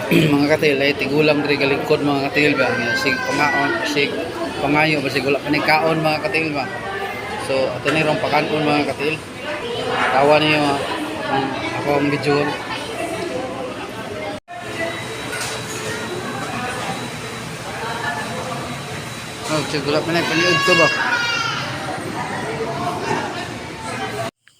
mga katil ay tigulang diri galingkod mga katil ba nga sig pangaon sig pangayo ba sig wala kaon mga katil ba. So ato ni rong pakanon mga katil. Tawa niyo ako ang video. Oh, siguro pa na paliud to ba.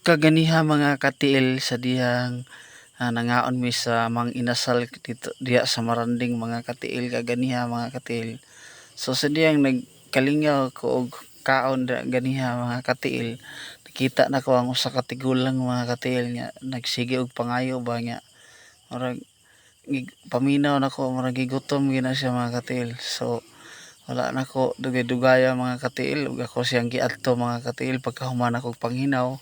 Kaganiha mga katiil sa dihang nangaon mi sa mang inasal dito diya sa Maranding mga katiil kaganiha mga katiil. So sa diyang nagkalingaw ko og kaon ganiha mga katiil, nakita na ko ang usa ka tigulang mga katiil nga nagsige og pangayo ba nga murag paminaw na ko murag gigutom gina siya mga katiil. So wala na ko dugay-dugaya mga katiil ug ako siyang giadto mga katiil pagkahuman ako panghinaw.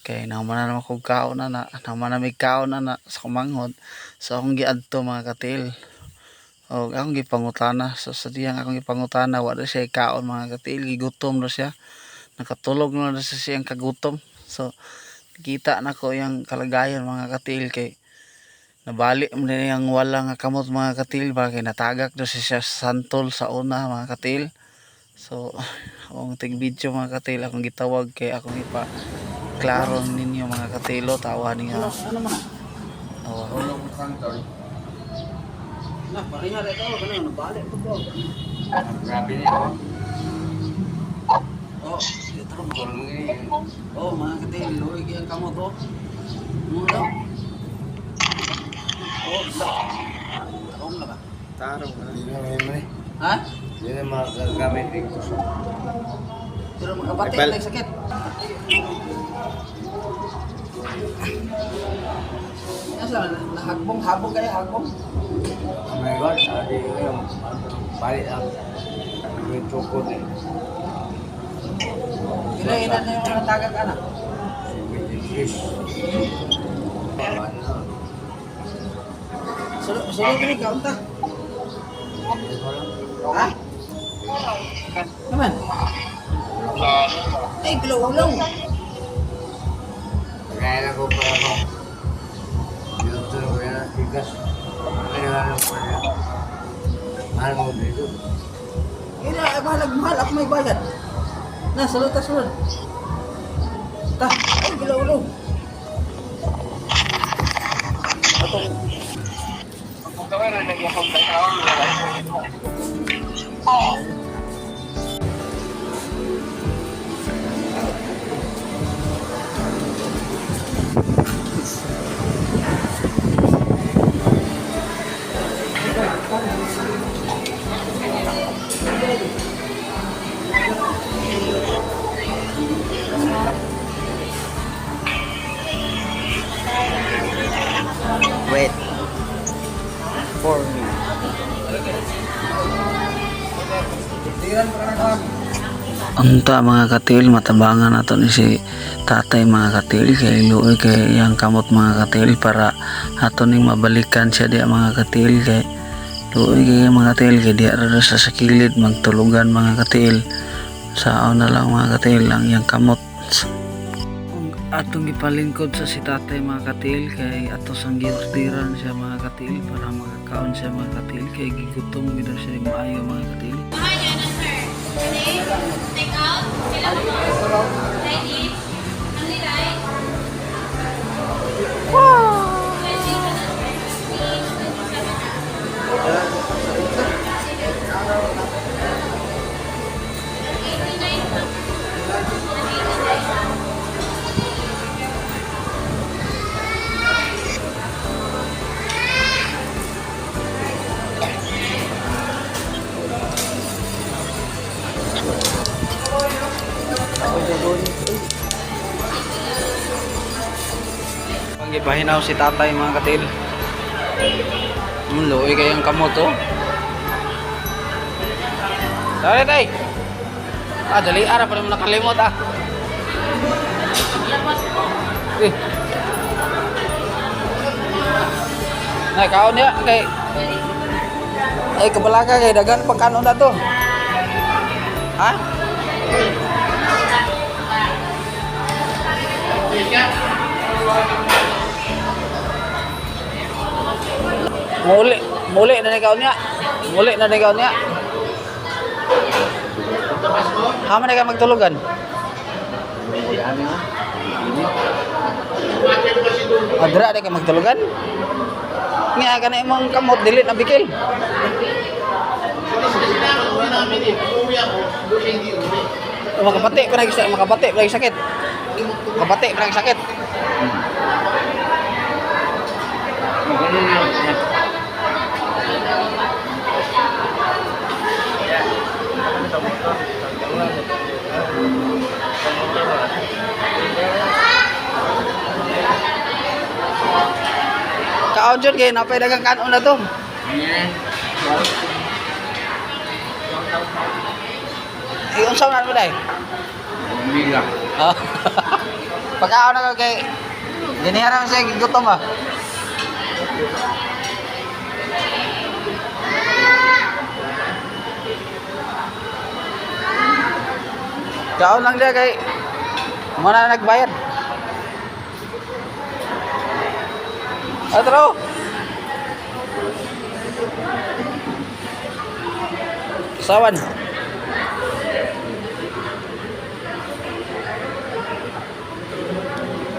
Kay naman na naman kong kaon na naman na may kaon na sa kumanghod. So akong giadto mga katil. O akong gipangutana. So sa diyang akong gipangutana, wala siya kaon mga katil. Gigutom na siya. Nakatulog na siya siyang kagutom. So kita na ko yung kalagayan mga katil. Kay nabalik mo na yung wala nga kamot mga katil. Kay natagak na siya sa santol sa una mga katil. So akong tig-video mga katil. Akong gitawag kay akong klaro ninyo mga katilo, tawa niya. Ano man? Oh. Na, pareha rin ito, ganun, nabalik ito po. Grabe niya. Oh, ito mo. Oh, mga katilo, ang kamot to. Ano? Oh, tarong na ba? Tarong na. Ha? Hindi na magagamit dito. Pero magkapatid, nagsakit. Asa hagbong kayo hagbong. Oh my God, adi ko balik ang may chokot eh. Ilan na yung mga tagak anak? Sulit ini kau entah. Hah? Naman? Eh, gulaw-gulaw. Kaya na ko para mo. Dito ko yan, tigas. Kaya na ko yan. Mahal mo dito. Mahal ako may bayad. Na, sulod. Ta, ay, gulaw-gulaw. Atong. Kung kawin na nag-yakong tayo, wait for me. Unta mga katil, matabangan nato ni si tatay mga katil kay luoy kay yang kamot mga katil para ato ning mabalikan siya diya mga katil kay luoy kay mga katil kay diya ra sa sakilid magtulugan mga katil sa na lang mga katil ang yang kamot. Atong gipalingkod sa si tatay mga katil kay ato sang giordiran siya mga katil para makakaon siya mga katil kay gigutom gid siya maayo mga katil. Take out, ready, only right. Wow. Pahinaw si tatay mga katil. Luoy kayang kamot oh. Dali tay. Dali ara pa mo nakalimot Eh. Nay kaon niya kay ay kabalaga kay dagan pagkano na to. Ha? Muli, muli na ni kaon niya. Muli na ni kaon niya. Hama na ka magtulugan. Adra na ka magtulugan. Nga ka na imong kamot dili na bikil. Makapati pa nag makapati pa sakit. Makapati pa sakit. Kaon jud kay napay dagang kanon na to. Unsa man mo dai? Mila. Pagkaon na kay ginihara sa gutom ah. Kaon lang dia kay mo na nagbayad. Atro. Sawan.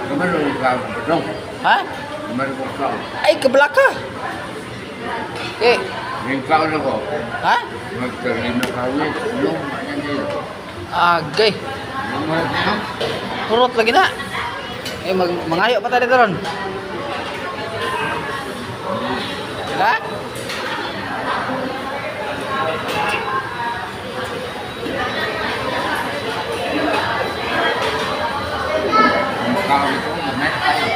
Kamar lu kau dong. Ha? Kamar kau. Ay keblaka. Eh, Yang kau na ko. ha? Magkalino kau ni. Yung macam ni. Agay. Yung Purot lagi na. Eh mangayo pa tayo dito ron. Ha? kau itu mana tayo.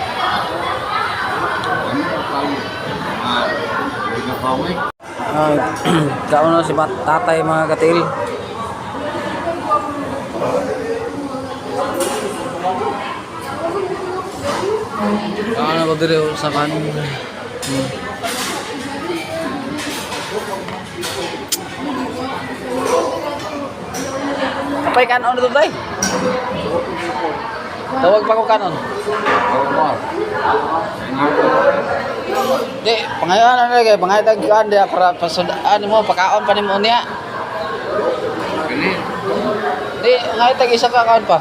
Kau. Ah, kita kau ni. Kaon na si tatay mga katil. Kaon na ko dire sa kan. Apay kanon dito tay? Tawag pa ko kanon. Kau. Di, pangayon na kay pangaytag kan dia para pasudaan mo pakaon pa nimo niya. Ini. Di, ngaytag isa ka kaon pa.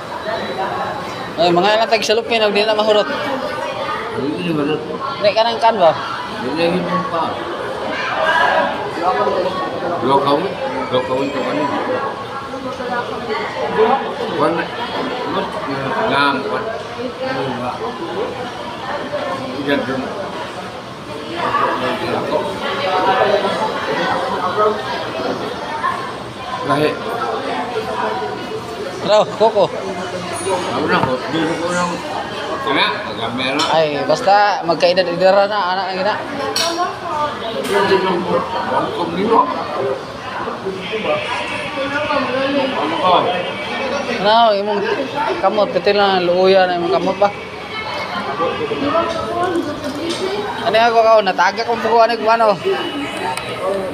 Ay mga lang tag salupin og di na mahurot. Ini mana? Nek kanang kan ba? Ini hidup kau. Dua kau itu kan. Wan. Ngam wan. Jadi. Lahir. Raw, koko. Ako na ko. Dito ko nang. Kaya, kamera. Ay, basta magkaedad-edara na anak ang ina. Hindi lang po. Welcome nilo. Ano ka? Ano, imong kamot katil na luuya na imong kamot ba? Ano ako kaon natagak kong pukuan ko ano.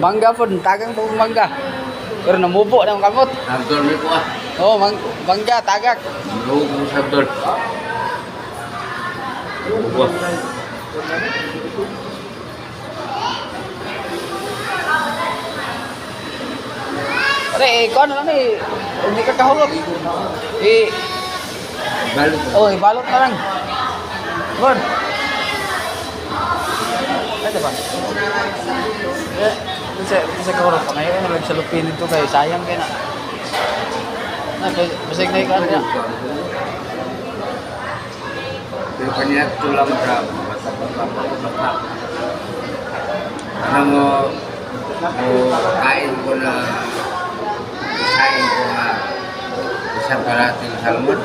Mangga pun tagang po mangga. Pero namubo na ang kamot. Sabdol ni ko ah. Oh, mangga tagak. Lugo mo sabdol. Lugo. Pare, ikaw na lang eh. Hindi ka kahulog. Eh, Balik. oh, ibalot na lang. Bon. Ano ba? Eh, bisa kahulog pa ngayon. Nagsalupin ito kayo. Sayang kayo na. Basig na ikaw niya. Pero kanya tulang sa bata. Ano mo kain ko na isang kalating salmon.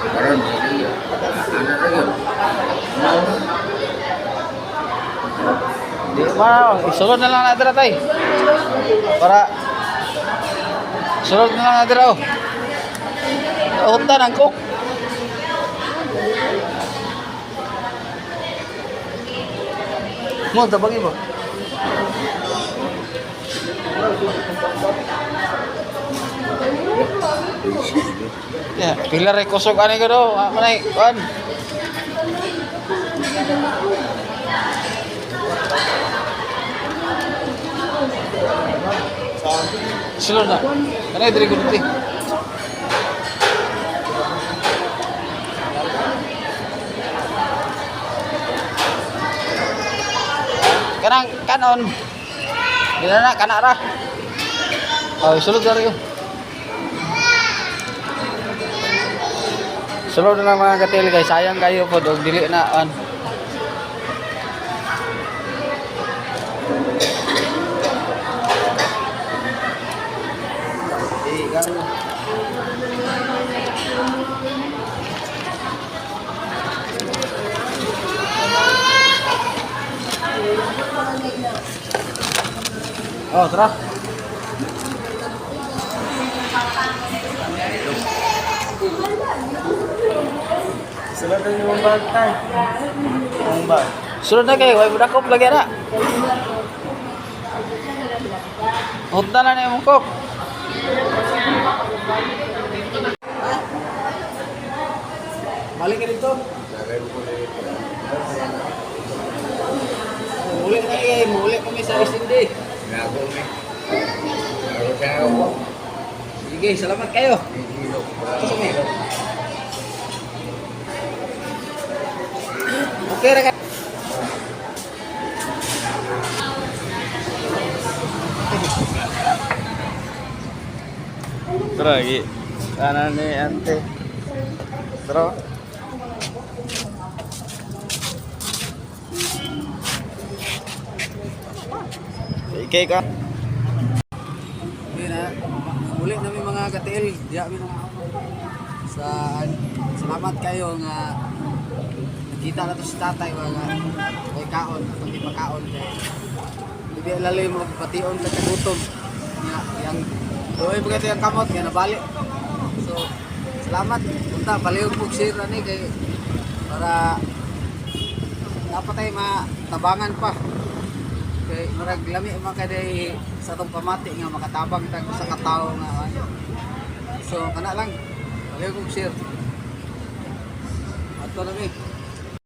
Karon jadi ano na yun? Di ba, isulod na lang natin tay. Para sulod na lang natin oh. Uhutan ang cook. Mo tabagi mo. Ya, pilar ay kusog ani ko do. Manay, kuan. Sulod na. Kanay diri gud ti. Kanang kanon. Dila na kana ra. Oh, sulod na rin. Sulod na lang mga katil guys. Sayang kayo po. Dog dili na. Oh, tara. Sulod na yung bag tayo. Yung bag. Sulod na kayo. Huwag mo kop lagi na. Punta na yung kop. Balik ka dito. Muli na kayo. Muli kami sa SND. Ginagawa mo eh. Ginagawa mo. Sige, salamat kayo. Kasumi. Okay ra ka. Tara, lagi. Sana ni ante. Tara. Ikay ka. Hindi na. Muli namin mga katil. Diya kami na sa salamat kayo nga nakita na to si tatay mga kay kaon. Pag makaon kay hindi lalim magpation sa kagutom. Yang doy mga yung kamot nga nabalik. So salamat. Punta paliw po share ani kay para dapat ay matabangan pa. Kay murag lami man kaday sa tong pamati nga makatabang tag sa katawo nga ano. So kana lang. Paliw po share. Ato na mi.